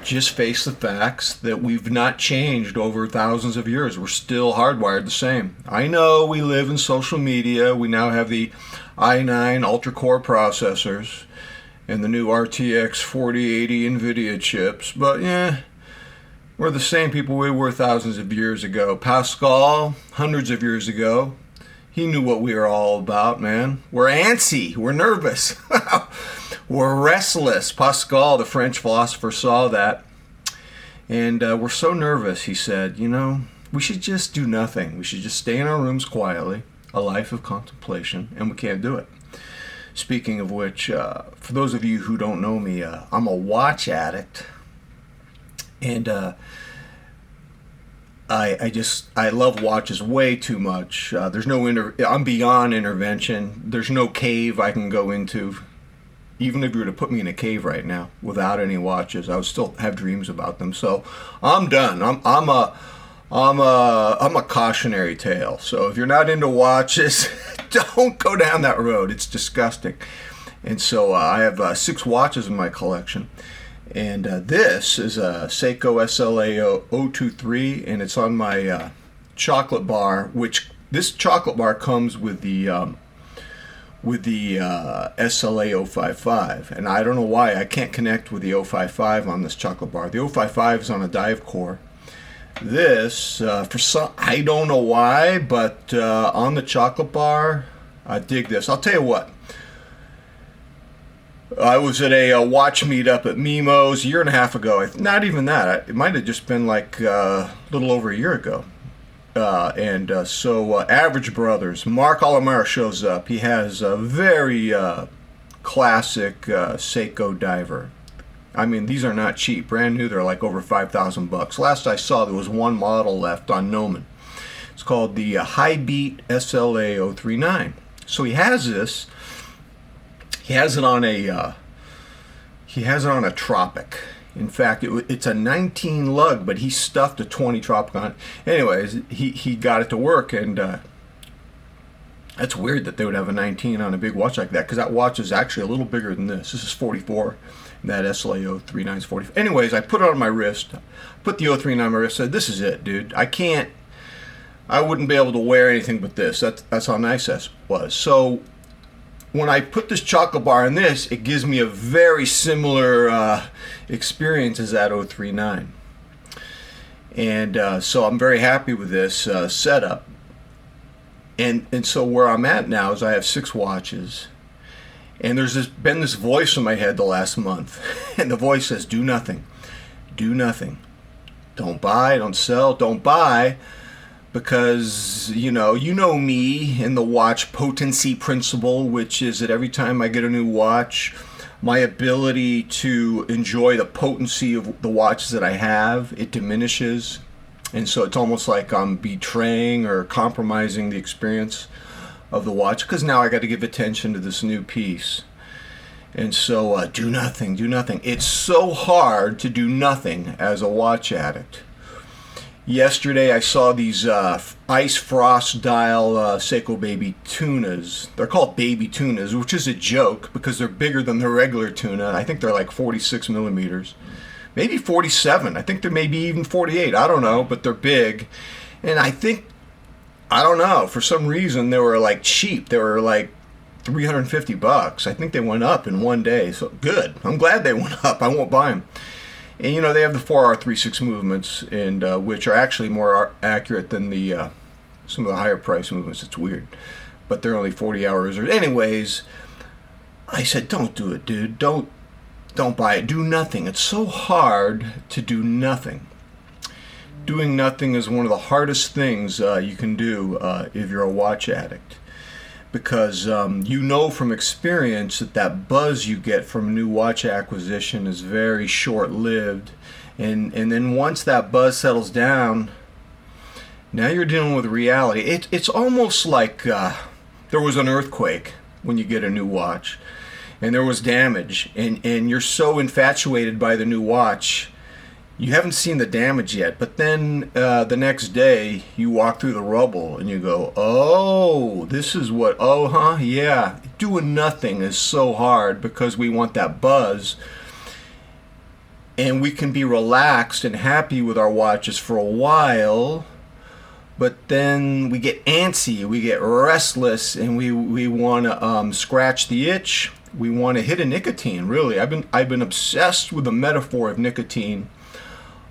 just face the facts that we've not changed over thousands of years. We're still hardwired the same. I know we live in social media. We now have the i9 ultra-core processors and the new RTX 4080 NVIDIA chips, but yeah, we're the same people we were thousands of years ago. Pascal, hundreds of years ago, he knew what we were all about, man. We're antsy. We're nervous. We're restless. Pascal, the French philosopher, saw that. And we're so nervous, he said, we should just do nothing. We should just stay in our rooms quietly, a life of contemplation, and we can't do it. Speaking of which, for those of you who don't know me, I'm a watch addict. And I love watches way too much. There's no I'm beyond intervention. There's no cave I can go into. Even if you were to put me in a cave right now without any watches, I would still have dreams about them. So I'm done. I'm a cautionary tale. So if you're not into watches, don't go down that road. It's disgusting. And so I have 6 watches in my collection. And this is a Seiko SLA023, and it's on my chocolate bar, which this chocolate bar comes with the SLA055, and I don't know why I can't connect with the 055 on this chocolate bar. The 055 is on a dive core. This, for some, I don't know why, but on the chocolate bar, I dig this. I'll tell you what. I was at a watch meetup at Mimo's a year and a half ago. Not even that. It might have just been like a little over a year ago. So Average Brothers, Mark Alamara shows up. He has a very classic Seiko diver. I mean, these are not cheap. Brand new, they're like over $5,000. Last I saw, there was one model left on Noman. It's called the High Beat SLA039. So he has this. He has it on a Tropic. In fact, it's a 19 lug, but he stuffed a 20 Tropic on it. Anyways, he got it to work, and that's weird that they would have a 19 on a big watch like that, because that watch is actually a little bigger than this. This is 44, and that SLA039 is 44. Anyways, I put it on my wrist, put the 039 on my wrist, said, this is it, dude. I wouldn't be able to wear anything but this. That's how nice that was. So when I put this chocolate bar in this, it gives me a very similar experience as that 039. And so I'm very happy with this setup. And so where I'm at now is I have 6 watches. And there's been this voice in my head the last month. And the voice says, do nothing. Do nothing. Don't buy, don't sell, don't buy. Because, you know me and the watch potency principle, which is that every time I get a new watch, my ability to enjoy the potency of the watches that I have, it diminishes. And so it's almost like I'm betraying or compromising the experience of the watch, because now I got to give attention to this new piece. And so do nothing, do nothing. It's so hard to do nothing as a watch addict. Yesterday I saw these ice frost dial Seiko baby tunas. They're called baby tunas, which is a joke because they're bigger than the regular tuna. I think they're like 46 millimeters, maybe 47. I think they're maybe even 48. I don't know, but they're big. And I don't know, for some reason they were like cheap. They were like $350. I think they went up in one day. So good. I'm glad they went up. I won't buy them. And they have the 4R36 movements, and which are actually more accurate than the some of the higher price movements. It's weird, but they're only 40 hours. Anyways, I said, don't do it, dude. Don't buy it. Do nothing. It's so hard to do nothing. Doing nothing is one of the hardest things you can do if you're a watch addict. Because from experience that buzz you get from a new watch acquisition is very short-lived, and then once that buzz settles down, now you're dealing with reality. It's almost like there was an earthquake when you get a new watch, and there was damage, and you're so infatuated by the new watch, you haven't seen the damage yet, but then the next day you walk through the rubble and you go, oh, this is what, yeah. Doing nothing is so hard because we want that buzz. And we can be relaxed and happy with our watches for a while, but then we get antsy, we get restless, and we want to scratch the itch. We want to hit a nicotine. Really, I've been obsessed with the metaphor of nicotine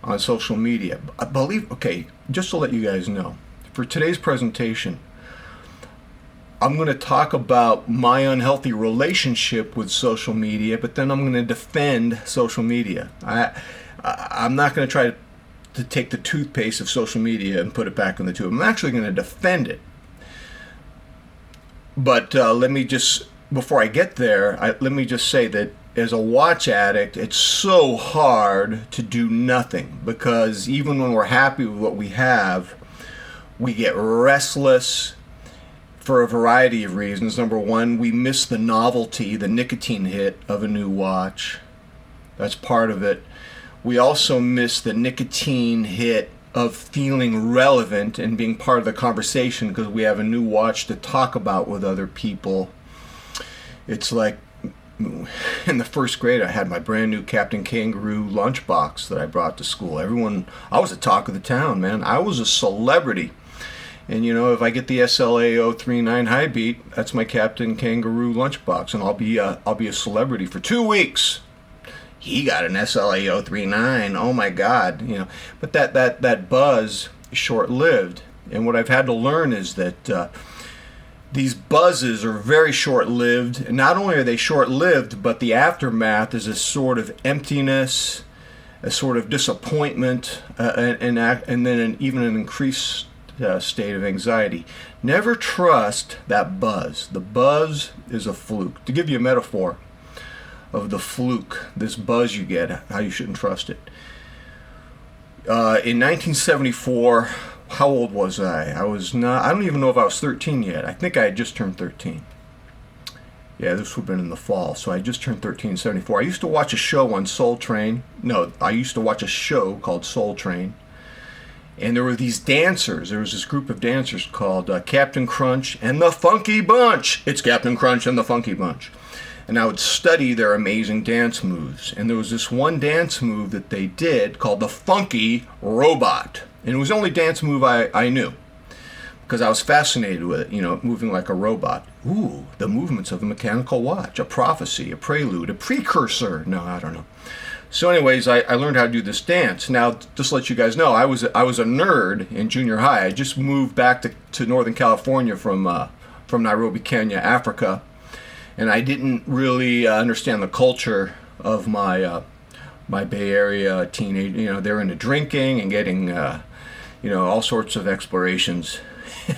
on social media. I believe, okay, just to let you guys know, for today's presentation, I'm going to talk about my unhealthy relationship with social media, but then I'm going to defend social media. I'm not going to try to take the toothpaste of social media and put it back in the tube. I'm actually going to defend it. But let me just, before I get there, let me just say that as a watch addict, it's so hard to do nothing, because even when we're happy with what we have, we get restless for a variety of reasons. Number one, we miss the novelty, the nicotine hit of a new watch. That's part of it. We also miss the nicotine hit of feeling relevant and being part of the conversation because we have a new watch to talk about with other people. It's like in the first grade, I had my brand new Captain Kangaroo lunchbox that I brought to school. I was the talk of the town, man. I was a celebrity. And you know, if I get the SLA023 high beat, that's my Captain Kangaroo lunchbox, and I'll be a celebrity for 2 weeks. He got an SLA023. Oh my God, you know. But that buzz is short-lived, and what I've had to learn is that these buzzes are very short-lived. And not only are they short-lived, but the aftermath is a sort of emptiness, a sort of disappointment, and then even an increased state of anxiety. Never trust that buzz. The buzz is a fluke. To give you a metaphor of the fluke, this buzz you get, how you shouldn't trust it. In 1974, how old was I? I don't even know if I was 13 yet. I think I had just turned 13. Yeah, this would have been in the fall. So I just turned 13 in 74. I used to watch a show on Soul Train. No, I used to watch a show called Soul Train. And there were these dancers. There was this group of dancers called Captain Crunch and the Funky Bunch. It's Captain Crunch and the Funky Bunch. And I would study their amazing dance moves. And there was this one dance move that they did called the Funky Robot. And it was the only dance move I knew, because I was fascinated with it, you know, moving like a robot. Ooh, the movements of a mechanical watch, a prophecy, a prelude, a precursor. No, I don't know. So anyways, I learned how to do this dance. Now, just to let you guys know, I was a nerd in junior high. I just moved back to Northern California from Nairobi, Kenya, Africa. And I didn't really understand the culture of my Bay Area teenage. You know, they're into drinking and getting, all sorts of explorations.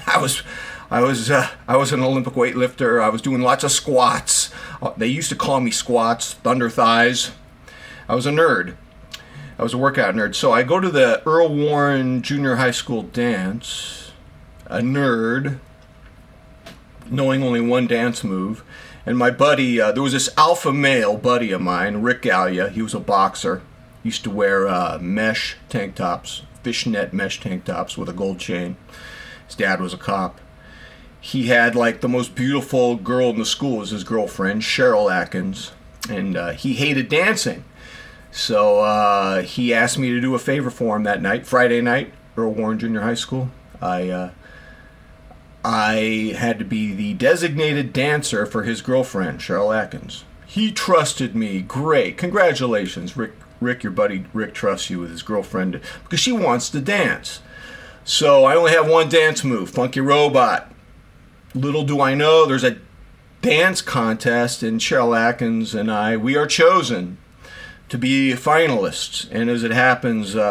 I was an Olympic weightlifter. I was doing lots of squats. They used to call me squats, thunder thighs. I was a nerd. I was a workout nerd. So I go to the Earl Warren Junior High School dance, a nerd, knowing only one dance move. And my buddy, there was this alpha male buddy of mine, Rick Gallia. He was a boxer. He used to wear mesh tank tops, fishnet mesh tank tops with a gold chain. His dad was a cop. He had like the most beautiful girl in the school was his girlfriend, Cheryl Atkins. And he hated dancing. So he asked me to do a favor for him that night, Friday night, Earl Warren Junior High School. I had to be the designated dancer for his girlfriend, Cheryl Atkins. He trusted me. Great. Congratulations, Rick, your buddy Rick trusts you with his girlfriend because she wants to dance. So I only have one dance move, Funky Robot. Little do I know, there's a dance contest, and Cheryl Atkins and we are chosen to be finalists. And as it happens, we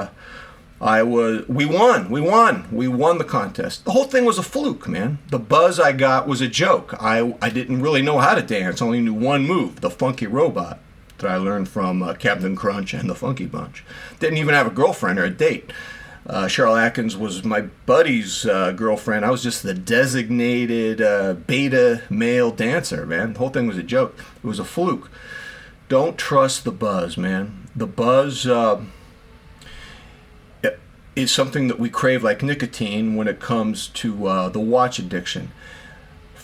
won the contest. The whole thing was a fluke, man. The buzz I got was a joke. I didn't really know how to dance. I only knew one move, the Funky Robot, that I learned from Captain Crunch and the Funky Bunch. Didn't even have a girlfriend or a date. Cheryl Atkins was my buddy's girlfriend. I was just the designated beta male dancer, man. The whole thing was a joke. It was a fluke. Don't trust the buzz, man. The buzz is something that we crave like nicotine when it comes to the watch addiction.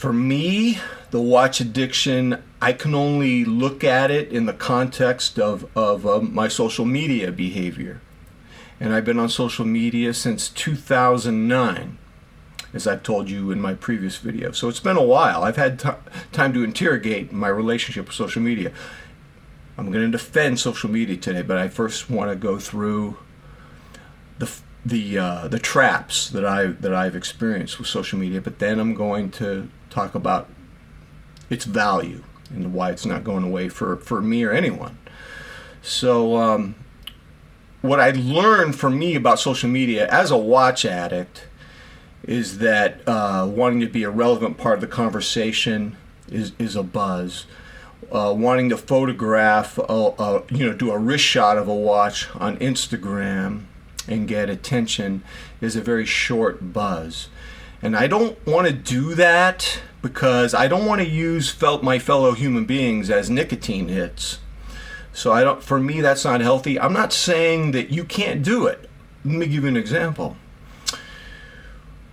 For me, the watch addiction, I can only look at it in the context of my social media behavior. And I've been on social media since 2009, as I've told you in my previous video. So it's been a while. I've had time to interrogate my relationship with social media. I'm going to defend social media today, but I first want to go through the traps that I've experienced with social media. But then I'm going to talk about its value and why it's not going away for me or anyone. So what I learned for me about social media as a watch addict is that wanting to be a relevant part of the conversation is a buzz. Wanting to photograph, do a wrist shot of a watch on Instagram and get attention is a very short buzz. And I don't want to do that because I don't want to use my fellow human beings as nicotine hits. So for me, that's not healthy. I'm not saying that you can't do it. Let me give you an example.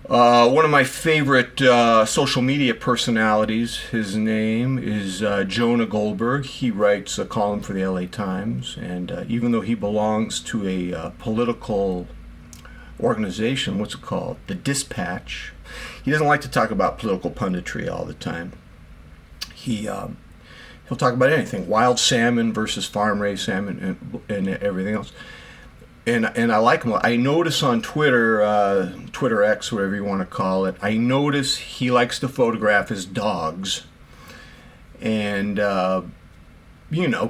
One of my favorite social media personalities, his name is Jonah Goldberg. He writes a column for the LA Times, and even though he belongs to a political organization, what's it called? The Dispatch. He doesn't like to talk about political punditry all the time. He'll talk about anything, wild salmon versus farm-raised salmon and everything else. And I like him. I notice on Twitter, Twitter X, whatever you want to call it, I notice he likes to photograph his dogs. And,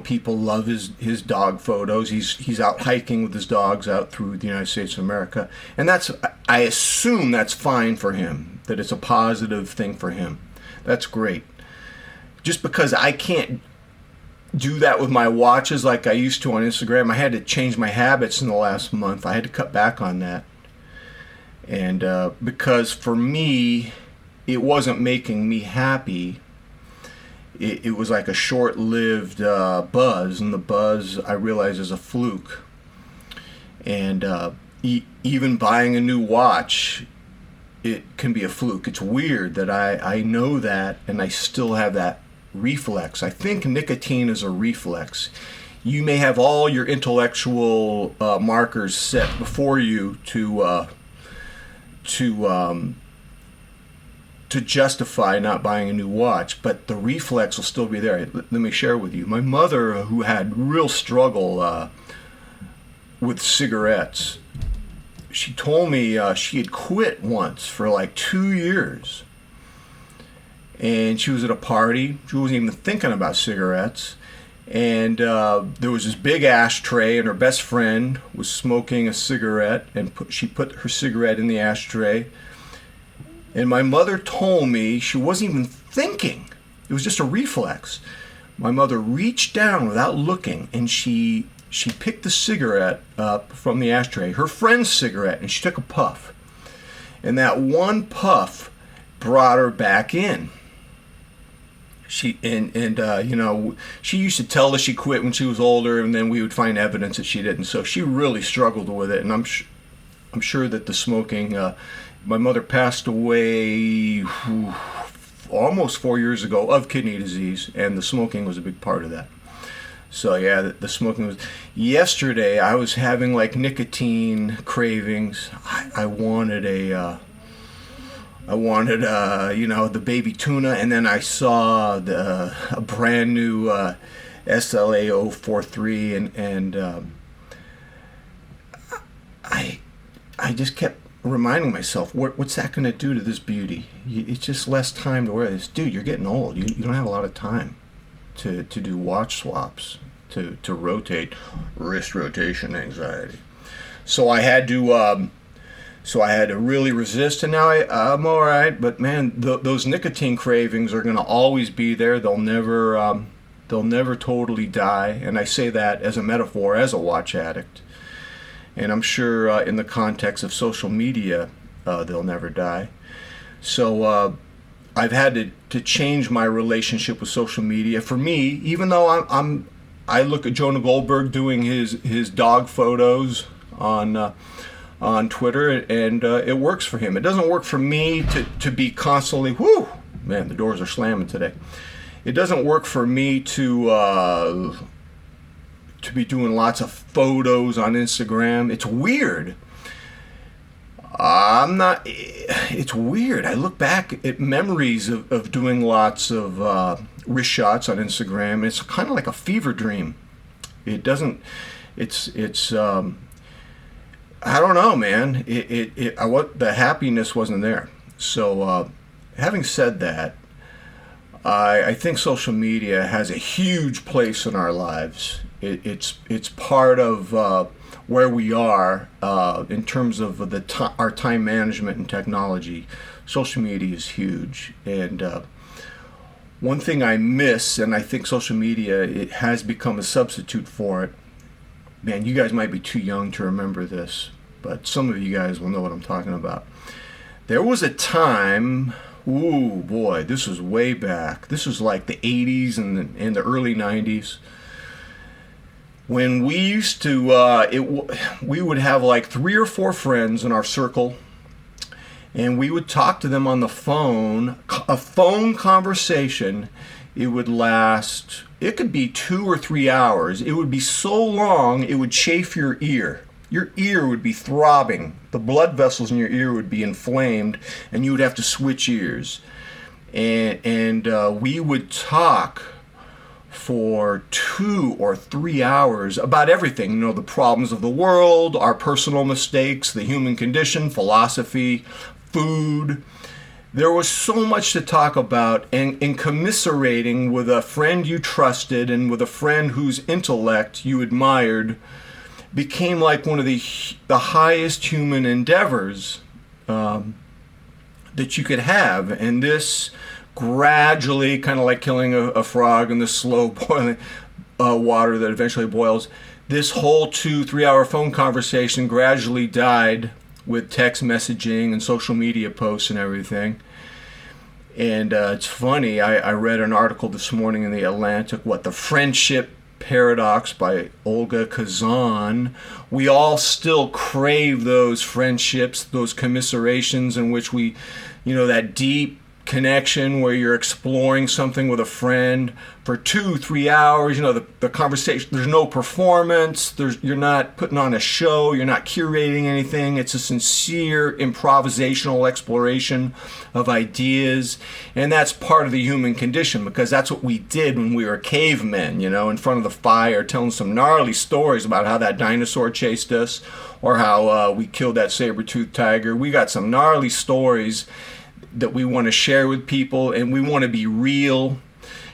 people love his dog photos. He's out hiking with his dogs out through the United States of America. And I assume that's fine for him, that it's a positive thing for him. That's great. Just because I can't do that with my watches like I used to on Instagram, I had to change my habits in the last month. I had to cut back on that. And because for me, it wasn't making me happy. It was like a short-lived buzz, and the buzz I realize is a fluke. And even buying a new watch, it can be a fluke. It's weird that I know that, and I still have that reflex. I think nicotine is a reflex. You may have all your intellectual markers set before you to justify not buying a new watch, but the reflex will still be there. Let me share with you. My mother, who had real struggle with cigarettes, she told me she had quit once for like 2 years. And she was at a party. She wasn't even thinking about cigarettes. And there was this big ashtray, and her best friend was smoking a cigarette, and she put her cigarette in the ashtray. And my mother told me she wasn't even thinking. It was just a reflex. My mother reached down without looking, and she picked the cigarette up from the ashtray, her friend's cigarette, and she took a puff. And that one puff brought her back in. She used to tell us she quit when she was older, and then we would find evidence that she didn't. So she really struggled with it, and I'm sure that the smoking. My mother passed away almost 4 years ago of kidney disease, and the smoking was a big part of that. So yeah, the smoking was. Yesterday, I was having like nicotine cravings. I wanted the baby tuna, and then I saw a brand new SLA023, and I just kept reminding myself, what's that going to do to this beauty? It's just less time to wear this. Dude, you're getting old. You don't have a lot of time to do watch swaps, to rotate, wrist rotation anxiety. So I had to really resist, and now I'm all right. But man, those nicotine cravings are going to always be there. They'll never totally die. And I say that as a metaphor, as a watch addict. And I'm sure in the context of social media, they'll never die. So I've had to change my relationship with social media. For me, even though I look at Jonah Goldberg doing his dog photos on Twitter, and it works for him. It doesn't work for me to be constantly, man, the doors are slamming today. It doesn't work for me to be doing lots of photos on Instagram. It's weird. It's weird. I look back at memories of doing lots of wrist shots on Instagram. It's kind of like a fever dream. It doesn't, it's I don't know, man. The happiness wasn't there. So, having said that, I think social media has a huge place in our lives. It's part of where we are in terms of our time management and technology. Social media is huge, and one thing I miss, and I think social media, it has become a substitute for it. Man, you guys might be too young to remember this, but some of you guys will know what I'm talking about. There was a time, ooh boy, this was way back. This was like the 80s and the early 90s. When we used to, we would have like 3 or 4 friends in our circle, and we would talk to them on the phone. A phone conversation, it would last, it could be 2 or 3 hours. It would be so long, it would chafe your ear. Your ear would be throbbing. The blood vessels in your ear would be inflamed, and you would have to switch ears. And we would talk for 2 or 3 hours about everything. You know, the problems of the world, our personal mistakes, the human condition, philosophy, food. There was so much to talk about, and commiserating with a friend you trusted and with a friend whose intellect you admired became like one of the highest human endeavors that you could have. And this gradually, kind of like killing a frog in the slow boiling water that eventually boils, this whole 2-3 hour phone conversation gradually died with text messaging and social media posts and everything. And it's funny, I read an article this morning in the Atlantic, the friendship paradox by Olga Kazan. We all still crave those friendships, those commiserations in which we, that deep connection where you're exploring something with a friend for 2-3 hours. The conversation, there's no performance, you're not putting on a show, you're not curating anything. It's a sincere improvisational exploration of ideas, and that's part of the human condition, because that's what we did when we were cavemen, in front of the fire, telling some gnarly stories about how that dinosaur chased us, or how we killed that saber-toothed tiger. We got some gnarly stories that we want to share with people, and we want to be real.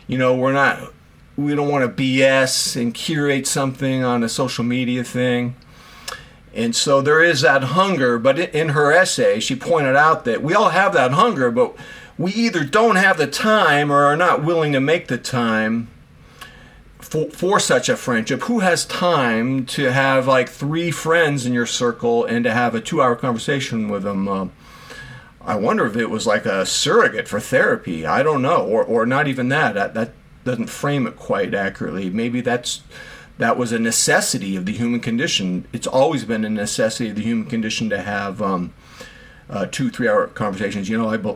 We don't want to BS and curate something on a social media thing. And so there is that hunger, but in her essay, she pointed out that we all have that hunger, but we either don't have the time or are not willing to make the time for such a friendship. Who has time to have like 3 friends in your circle and to have a 2-hour conversation with them? I wonder if it was like a surrogate for therapy. I don't know, or not even that. That doesn't frame it quite accurately. Maybe that was a necessity of the human condition. It's always been a necessity of the human condition to have 2-3 hour conversations.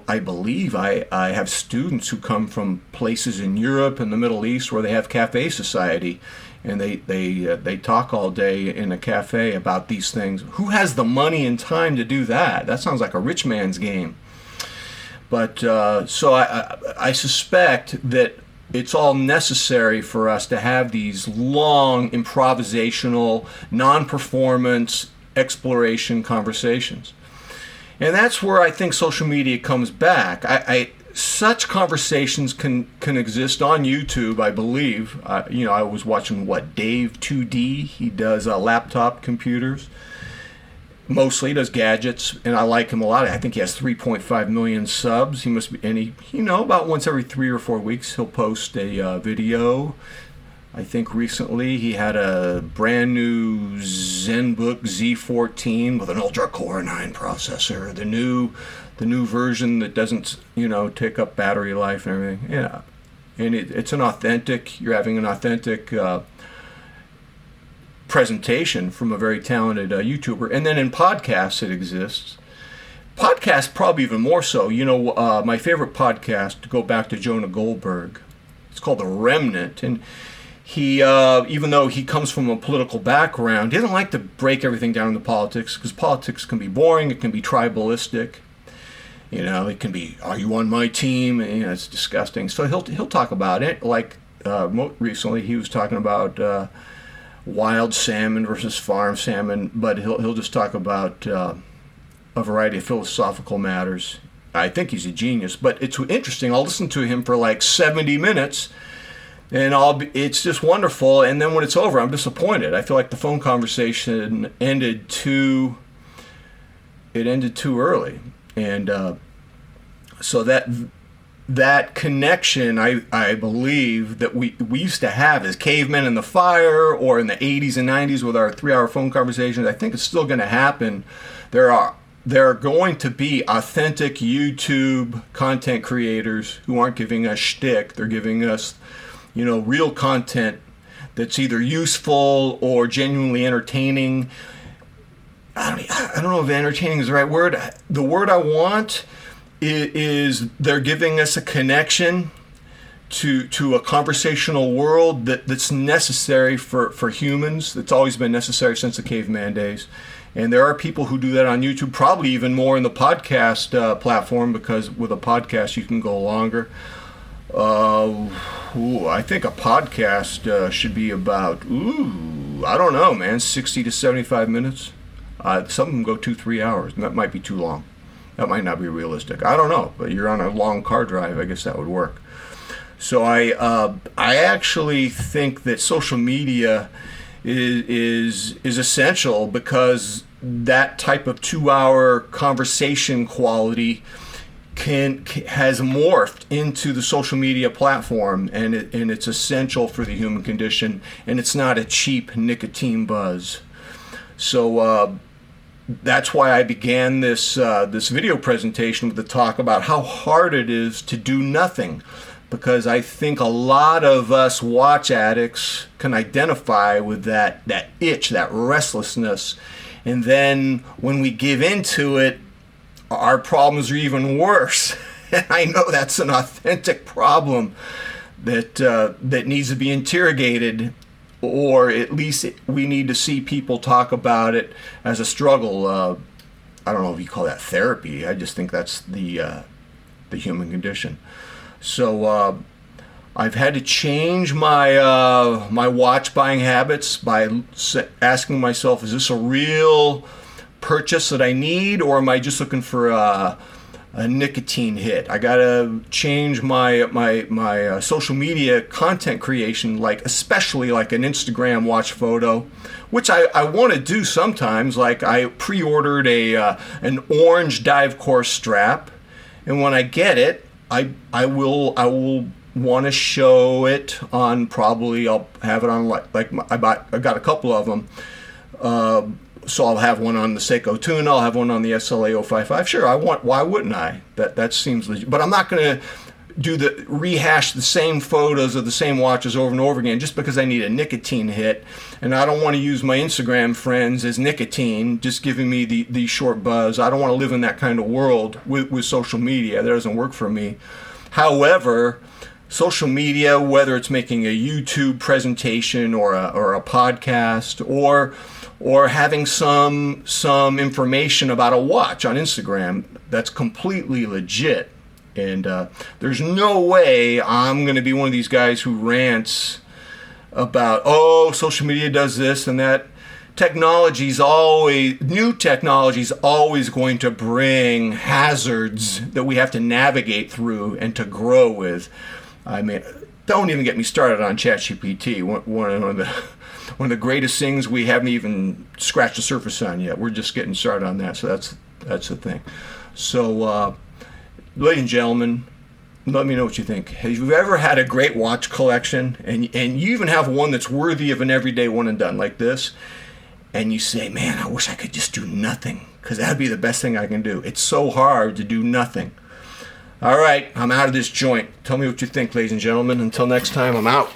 I believe I have students who come from places in Europe and the Middle East where they have cafe society, and they talk all day in a cafe about these things. Who has the money and time to do that? That sounds like a rich man's game. But so I suspect that it's all necessary for us to have these long improvisational, non-performance exploration conversations. And that's where I think social media comes back. Such conversations can exist on YouTube, I believe. I was watching Dave 2D. He does laptop computers. Mostly does gadgets, and I like him a lot. I think he has 3.5 million subs. He must be, and he about once every 3 or 4 weeks he'll post a video. I think recently he had a brand new ZenBook Z14 with an ultra-core 9 processor. The new version that doesn't, take up battery life and everything. Yeah, and it's an authentic. You're having an authentic presentation from a very talented YouTuber. And then in podcasts, it exists. Podcast probably even more so. My favorite podcast, to go back to Jonah Goldberg, it's called The Remnant, and he, even though he comes from a political background, he doesn't like to break everything down into politics, because politics can be boring, it can be tribalistic. It can be, are you on my team? And, it's disgusting. So he'll talk about it. Like recently, he was talking about wild salmon versus farm salmon, but he'll just talk about a variety of philosophical matters. I think he's a genius, but it's interesting. I'll listen to him for like 70 minutes, and it's just wonderful. And then when it's over, I'm disappointed. I feel like the phone conversation ended too early. And so that connection, I believe, that we used to have as cavemen in the fire, or in the 80s and 90s with our 3-hour phone conversations, I think it's still going to happen. There are going to be authentic YouTube content creators who aren't giving us shtick. They're giving us, real content that's either useful or genuinely entertaining. I don't know if entertaining is the right word. The word I want is they're giving us a connection to a conversational world that's necessary for humans. That's always been necessary since the caveman days. And there are people who do that on YouTube, probably even more in the podcast platform, because with a podcast you can go longer. I think a podcast should be about, I don't know, man, 60 to 75 minutes. Some of them go 2-3 hours, and that might be too long. That might not be realistic. I don't know, but you're on a long car drive, I guess that would work. So I actually think that social media is essential, because that type of 2-hour conversation quality has morphed into the social media platform, and it's essential for the human condition, and it's not a cheap nicotine buzz. So that's why I began this video presentation with the talk about how hard it is to do nothing, because I think a lot of us watch addicts can identify with that itch, that restlessness, and then when we give into it, our problems are even worse. And I know that's an authentic problem that needs to be interrogated, or at least we need to see people talk about it as a struggle. I don't know if you call that therapy. I just think that's the human condition. So I've had to change my my watch buying habits by asking myself, is this a real purchase that I need, or am I just looking for a nicotine hit? I gotta change my social media content creation, especially like an Instagram watch photo, which I want to do sometimes. Like I pre-ordered an orange dive course strap, and when I get it, I will want to show it on, probably I'll have it on I got a couple of them. So I'll have one on the Seiko Tuna, I'll have one on the SLA023. Sure, why wouldn't I? That seems legit. But I'm not going to rehash the same photos of the same watches over and over again just because I need a nicotine hit. And I don't want to use my Instagram friends as nicotine, just giving me the short buzz. I don't want to live in that kind of world with social media. That doesn't work for me. However, social media, whether it's making a YouTube presentation or a podcast, or having some information about a watch on Instagram, that's completely legit. And there's no way I'm going to be one of these guys who rants about, social media does this and that. New technology's always going to bring hazards that we have to navigate through and to grow with. I mean, don't even get me started on ChatGPT, one of the greatest things we haven't even scratched the surface on yet. We're just getting started on that, so that's the thing. So, ladies and gentlemen, let me know what you think. Have you ever had a great watch collection, and you even have one that's worthy of an everyday one and done like this, and you say, man, I wish I could just do nothing, because that'd be the best thing I can do. It's so hard to do nothing. All right, I'm out of this joint. Tell me what you think, ladies and gentlemen. Until next time, I'm out.